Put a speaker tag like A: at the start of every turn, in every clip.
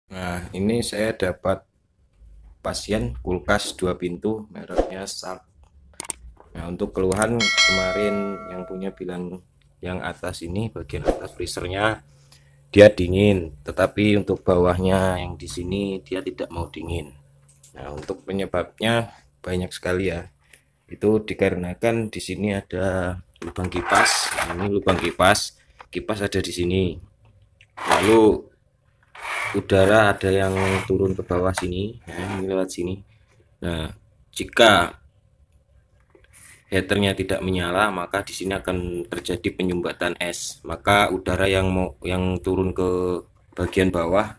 A: Nah, ini saya dapat pasien kulkas 2 pintu mereknya Sharp. Nah, untuk keluhan kemarin yang punya bilang yang atas ini bagian atas freezernya dia dingin, tetapi untuk bawahnya yang di sini dia tidak mau dingin. Nah, untuk penyebabnya banyak sekali ya. Itu dikarenakan di sini ada lubang kipas. Nah, ini lubang kipas, kipas ada di sini. Lalu udara ada yang turun ke bawah sini, nah, ini lewat sini. Nah, jika heaternya tidak menyala, maka di sini akan terjadi penyumbatan es. Maka udara yang turun ke bagian bawah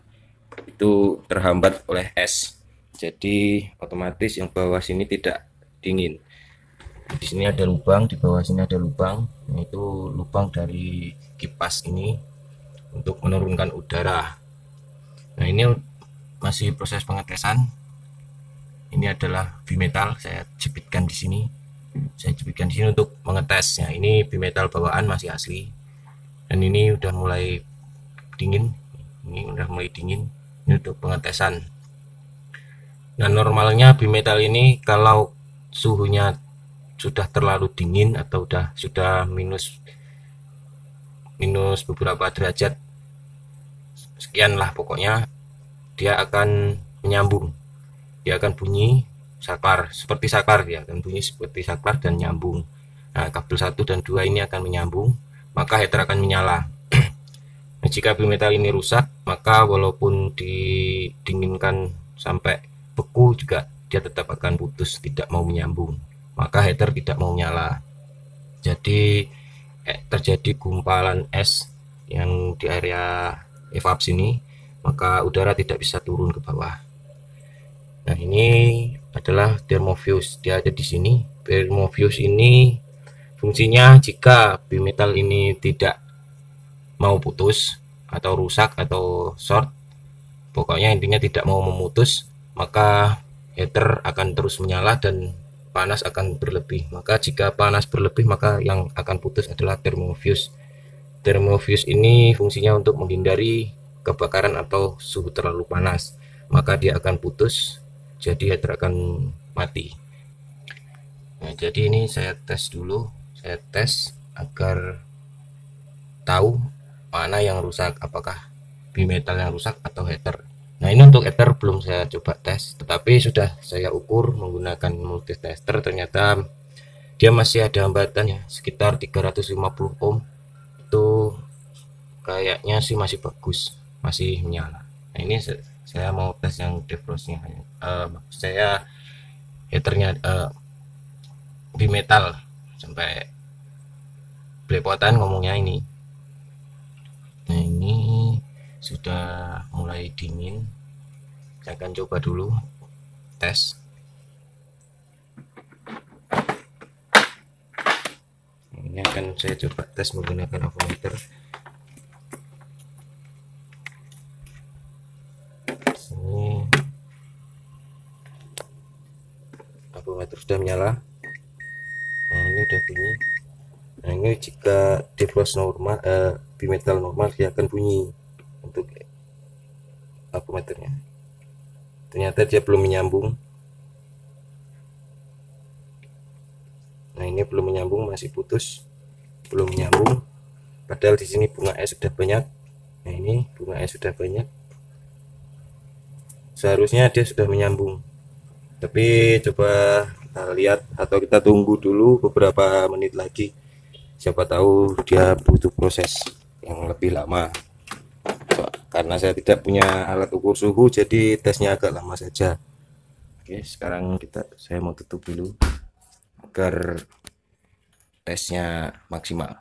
A: itu terhambat oleh es. Jadi otomatis yang bawah sini tidak dingin. Di sini ada lubang, di bawah sini ada lubang. Nah, itu lubang dari kipas ini untuk menurunkan udara. Nah, ini masih proses pengetesan. Ini adalah bimetal, saya jepitkan di sini. Saya jepitkan di sini untuk mengetesnya. Ini bimetal bawaan masih asli. Dan ini udah mulai dingin. Ini udah mulai dingin. Ini untuk pengetesan. Nah, normalnya bimetal ini kalau suhunya sudah terlalu dingin atau sudah minus minus beberapa derajat sekian lah pokoknya, dia akan menyambung, dia akan bunyi saklar, seperti saklar, dia akan bunyi seperti saklar dan nyambung. Nah, kabel 1 dan 2 ini akan menyambung, maka heater akan menyala. Nah, jika bimetal ini rusak, maka walaupun didinginkan sampai beku juga dia tetap akan putus, tidak mau menyambung, maka heater tidak mau nyala. Jadi terjadi gumpalan es yang di area evap sini, maka udara tidak bisa turun ke bawah. Nah, ini adalah thermofuse, dia ada di sini. Thermofuse ini fungsinya jika bimetal ini tidak mau putus atau rusak atau short, pokoknya intinya tidak mau memutus, maka heater akan terus menyala dan panas akan berlebih. Maka jika panas berlebih, maka yang akan putus adalah thermofuse. Thermofuse ini fungsinya untuk menghindari kebakaran atau suhu terlalu panas, maka dia akan putus, jadi heater akan mati. Nah, jadi ini saya tes dulu, saya tes agar tahu mana yang rusak, apakah bimetal yang rusak atau heater. Nah, ini untuk heater belum saya coba tes, tetapi sudah saya ukur menggunakan multitester, ternyata dia masih ada hambatannya sekitar 350 ohm. Itu kayaknya sih masih bagus, masih menyala. Nah, ini saya mau tes yang defrostnya. Saya heaternya bimetal sampai belepotan ngomongnya ini. Nah, ini sudah mulai dingin. Saya akan coba dulu tes. Ini akan saya coba tes menggunakan avometer. Ini avometer sudah menyala. Nah, ini udah bunyi. Nah, ini jika defrost normal, bimetal normal, dia akan bunyi untuk avometernya. Ternyata dia belum menyambung. Nah, ini belum menyambung, masih putus, belum menyambung. Padahal di sini bunga es sudah banyak. Nah, ini bunga es sudah banyak. Seharusnya dia sudah menyambung. Tapi coba kita lihat atau kita tunggu dulu beberapa menit lagi. Siapa tahu dia butuh proses yang lebih lama. Karena saya tidak punya alat ukur suhu, jadi tesnya agak lama saja. Oke, sekarang saya mau tutup dulu agar tesnya maksimal.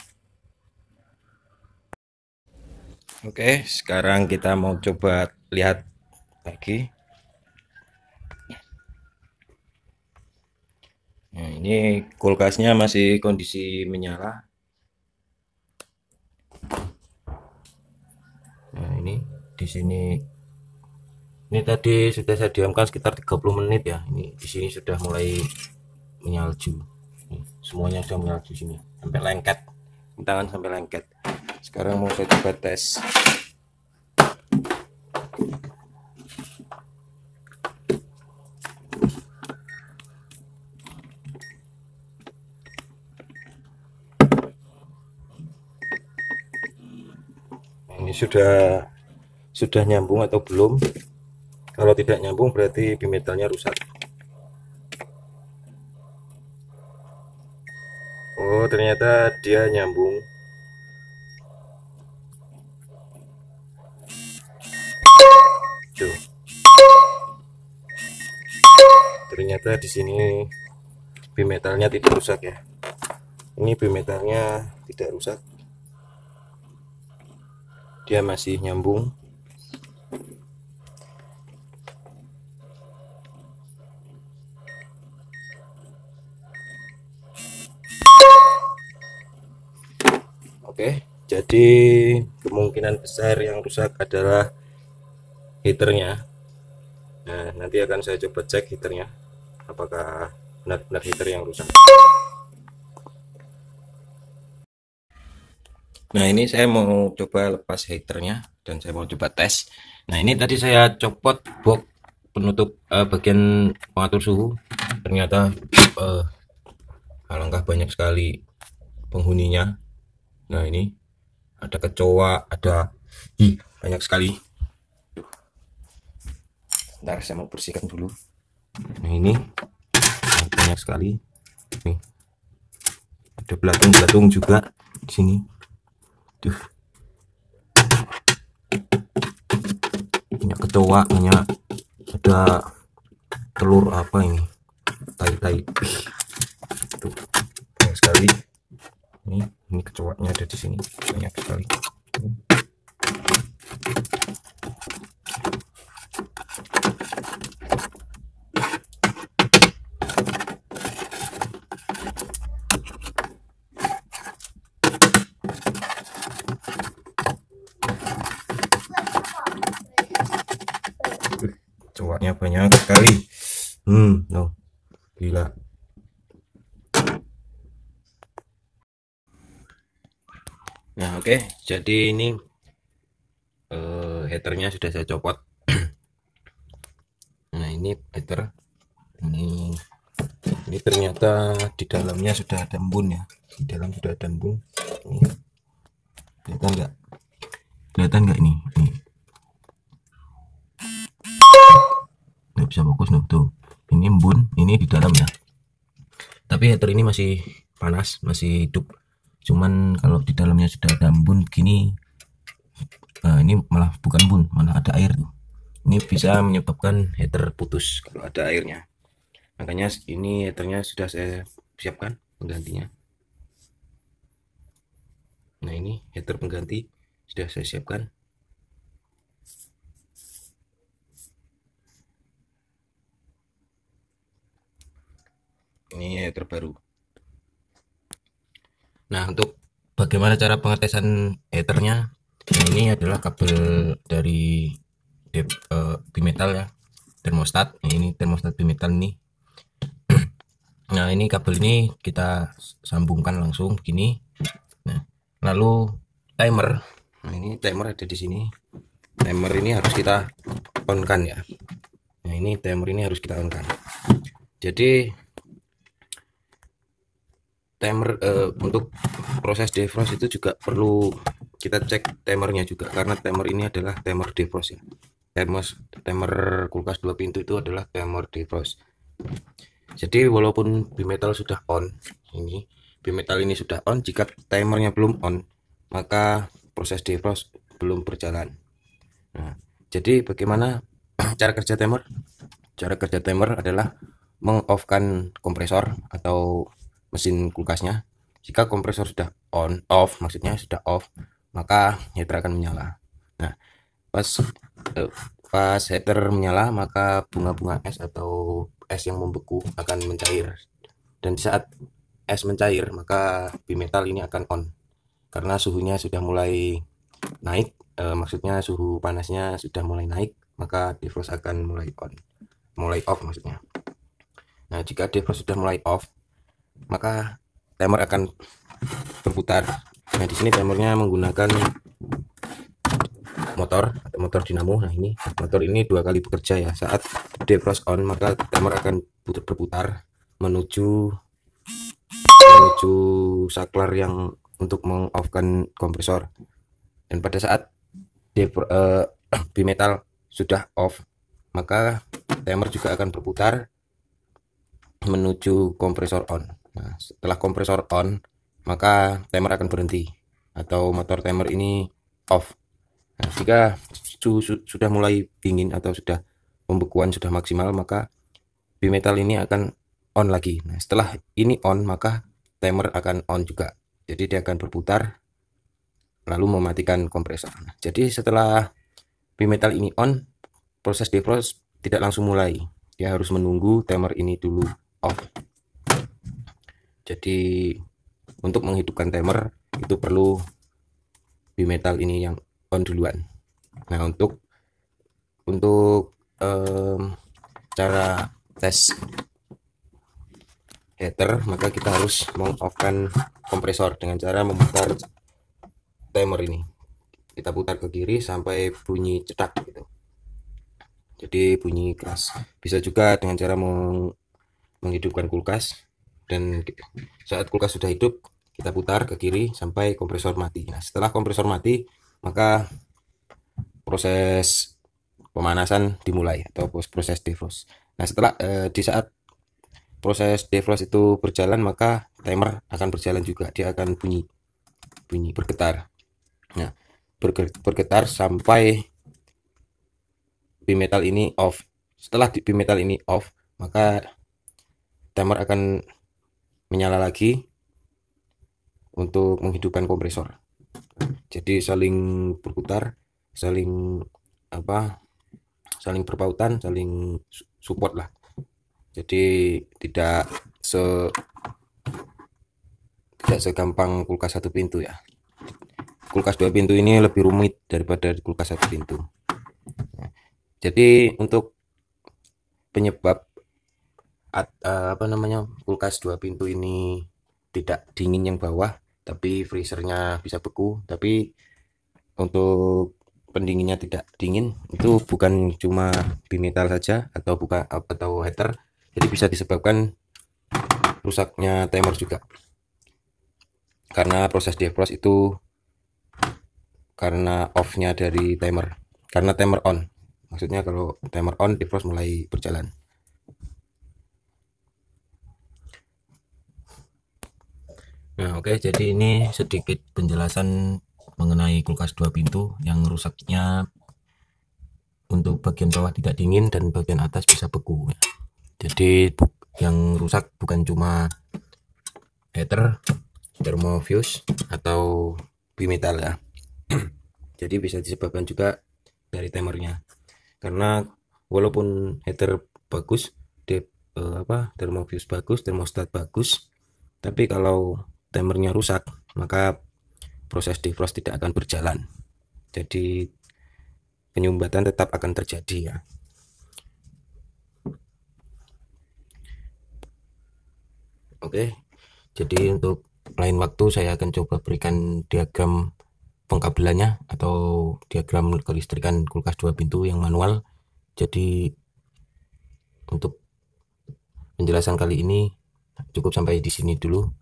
A: Oke, sekarang kita mau coba lihat lagi. Nah, ini kulkasnya masih kondisi menyala. Nah, ini di sini ini tadi sudah saya diamkan sekitar 30 menit ya. Ini di sini sudah mulai menyalju. Nih, semuanya sudah menyalju sini sampai lengket. Tangan sampai lengket. Sekarang mau saya coba tes. sudah nyambung atau belum. Kalau tidak nyambung berarti bimetalnya rusak. Oh, ternyata dia nyambung. Tuh. Ternyata di sini bimetalnya tidak rusak ya. Ini bimetalnya tidak rusak. Dia masih nyambung. Oke, jadi kemungkinan besar yang rusak adalah heaternya. Nah, nanti akan saya coba cek heaternya, apakah benar-benar heater yang rusak. Nah, ini saya mau coba lepas heaternya dan saya mau coba tes. Nah, ini tadi saya copot box penutup bagian pengatur suhu. Ternyata alangkah banyak sekali penghuninya. Nah, ini ada kecoa, ada banyak sekali. Ntar saya mau bersihkan dulu. Nah, ini banyak sekali. Nih, ada belatung-belatung juga di sini. Tuh, banyak kecoa, banyak ada telur apa ini, tai-tai. Tuh, banyak sekali. Ini kecoanya ada di sini, banyak sekali. Kecoanya banyak sekali. No, gila. Nah, oke, jadi ini heaternya sudah saya copot. Nah, ini heater. Ini ternyata di dalamnya sudah ada embun ya. Di dalam sudah ada embun. Ini. Kelihatan nggak? Kelihatan nggak ini? Nggak bisa fokus tuh. Ini embun, ini di dalam ya. Tapi heater ini masih panas, masih hidup. Cuman kalau di dalamnya sudah ada embun gini, ini malah bukan embun, malah ada air tuh. Ini bisa menyebabkan heater putus kalau ada airnya. Makanya ini heaternya sudah saya siapkan penggantinya. Nah, ini heater pengganti sudah saya siapkan. Ini heater baru. Nah, untuk bagaimana cara pengetesan heaternya? Ini adalah kabel dari bimetal ya, termostat. Nah, ini termostat bimetal ini. Nah, ini kabel ini kita sambungkan langsung gini. Nah, lalu timer. Nah, ini timer ada di sini. Timer ini harus kita on kan ya. Nah, ini timer ini harus kita on kan. Jadi timer untuk proses defrost itu juga perlu kita cek timernya juga, karena timer ini adalah timer defrost ya. Timer kulkas 2 pintu itu adalah timer defrost. Jadi walaupun bimetal sudah on, ini bimetal ini sudah on, jika timernya belum on, maka proses defrost belum berjalan. Nah, jadi bagaimana cara kerja timer? Cara kerja timer adalah mengoffkan kompresor atau mesin kulkasnya. Jika kompresor sudah off, maksudnya sudah off, maka heater akan menyala. Nah, pas heater menyala, maka bunga-bunga es atau es yang membeku akan mencair. Dan di saat es mencair, maka bimetal ini akan on. Karena suhunya sudah mulai naik, maksudnya suhu panasnya sudah mulai naik, maka defrost akan mulai off maksudnya. Nah, jika defrost sudah mulai off, maka timer akan berputar. Nah, di sini timernya menggunakan motor dinamo. Nah, ini motor ini 2 kali bekerja ya. Saat defrost on, maka timer akan berputar menuju saklar yang untuk mengoffkan kompresor. Dan pada saat bimetal sudah off, maka timer juga akan berputar menuju kompresor on. Nah, setelah kompresor on, maka timer akan berhenti atau motor timer ini off. Nah, jika sudah mulai dingin atau sudah pembekuan sudah maksimal, maka bimetal ini akan on lagi. Nah, setelah ini on, maka timer akan on juga. Jadi dia akan berputar lalu mematikan kompresor. Nah, jadi setelah bimetal ini on, proses defrost tidak langsung mulai. Dia harus menunggu timer ini dulu off. Jadi untuk menghidupkan timer itu perlu bimetal ini yang on duluan. Nah, untuk cara tes heater, maka kita harus mengoffkan kompresor dengan cara memutar timer ini. Kita putar ke kiri sampai bunyi cetak gitu. Jadi bunyi keras. Bisa juga dengan cara menghidupkan kulkas, dan saat kulkas sudah hidup kita putar ke kiri sampai kompresor mati. Nah, setelah kompresor mati, maka proses pemanasan dimulai atau proses defrost. Nah, setelah di saat proses defrost itu berjalan, maka timer akan berjalan juga. Dia akan bunyi bergetar. Nah, bergetar sampai bimetal ini off. Setelah bimetal ini off, maka timer akan menyala lagi untuk menghidupkan kompresor. Jadi saling berputar, saling berpautan, saling support lah. Jadi tidak segampang kulkas satu pintu ya. Kulkas 2 pintu ini lebih rumit daripada kulkas 1 pintu. Jadi untuk penyebab kulkas 2 pintu ini tidak dingin yang bawah, tapi freezernya bisa beku, tapi untuk pendinginnya tidak dingin, itu bukan cuma bimetal saja atau heater. Jadi bisa disebabkan rusaknya timer juga, karena proses defrost itu karena off-nya dari timer, karena timer on. Maksudnya kalau timer on, defrost mulai berjalan. Nah, oke, jadi ini sedikit penjelasan mengenai kulkas 2 pintu yang rusaknya untuk bagian bawah tidak dingin dan bagian atas bisa beku. Jadi yang rusak bukan cuma heater, thermofuse atau bimetal ya. Jadi bisa disebabkan juga dari timernya. Karena walaupun heater bagus, thermofuse bagus, termostat bagus, tapi kalau timernya rusak, maka proses defrost tidak akan berjalan. Jadi penyumbatan tetap akan terjadi ya. Oke, jadi untuk lain waktu saya akan coba berikan diagram pengkabelannya atau diagram kelistrikan kulkas 2 pintu yang manual. Jadi untuk penjelasan kali ini cukup sampai di sini dulu.